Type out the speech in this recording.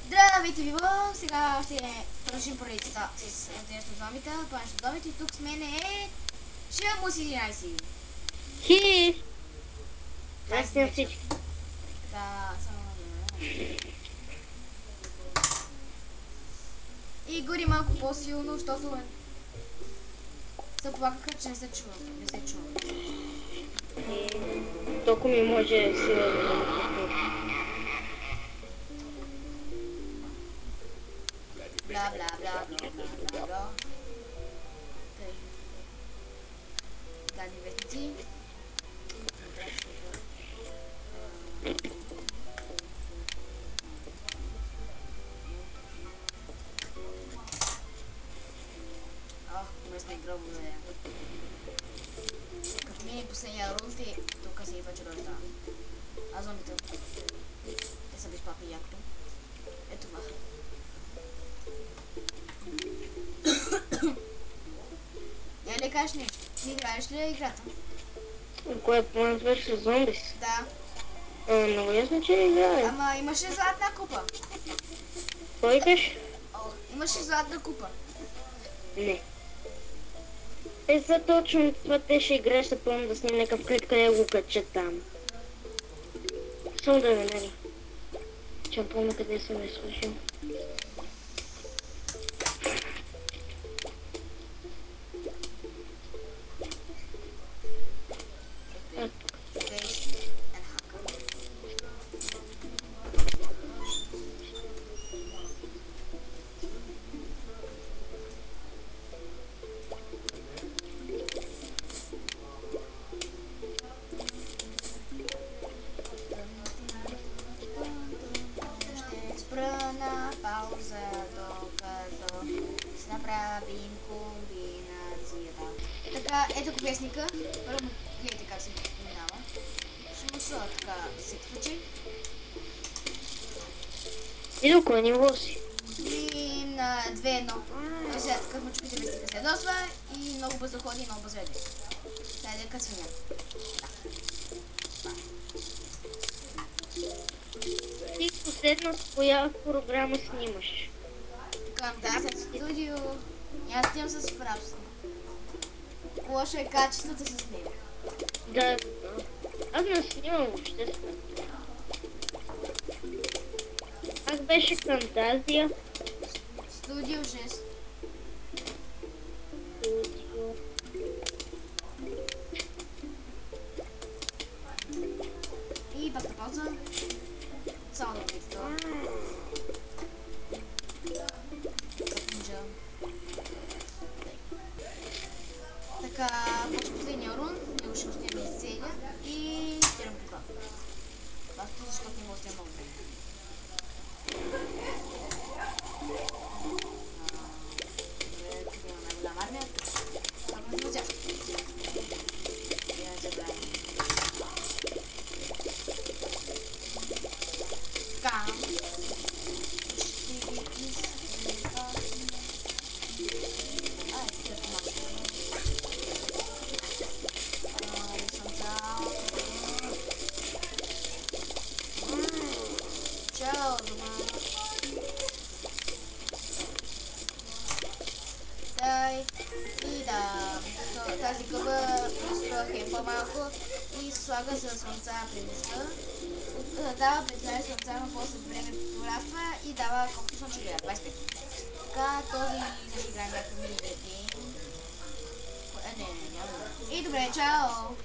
Здравейте, Виво! Сега ще продължим поредицата с рождението на зомбите, планът на зомбите и тук с мен е Шамус 11. Хи! Как Здрасти на всички. Да, само и гори малко по-силно, защото се плакаха, че не се чува. Не се чува. Толкова ми може сила да ме Бла, бла, бла, бла, бла, бла, бла. Тъй. Гадни вестници. Ох, уместни гробове. Като мине последния рунд и тук се идва чудовища. А зомбите? Те са без папи якото. Ето това. Я ли кажеш нещо? Ти играеш ли играта? Кое план с зомбис? Да. Много ясно, че играе. Ама имаше златна купа. Кой каш? О, имаше златна купа. Не. За точно това те ще играеш, да помня да снимам някакъв клип, къде го кача там. Само да намеря. Че помня къде съм я слушал. На пауза, докато си направим комбинацията. Така, ето го песника. Първо гледайте как се минава. Ще му са така се включи. И до кой ниво си? И на 2-1. Сега, като му чуките песника се ядосва и много бързо ходи и много бързо еде. Сега е като свиня. Ти последно с коя програма снимаш? Camtasia Studio. И аз снимам с Fraps. Лошо е качеството с него. Да, аз не снимам въобще. Как беше Camtasia? Studio 6. И пак на пауза. Само да видите това. Капинджа. Така, почва последния рун. Него ще остигаме из целия. И спирам тук. Аз това, защото не го много време. Добре, тук има най-голяма армия. Това го измозя. Я забравя. Така. Ще ги изследва. Ай, тъпо малко. Не съм чао. Чао, дома. Дай. И да. Тази гъба строя по-малко и слага за слънца при нощта. Дава при това слънца, но после време пораства и дава колкото слънце гледа. 25. Така, този да ще играем някакъв мини ден. Не, няма. И добре, чао!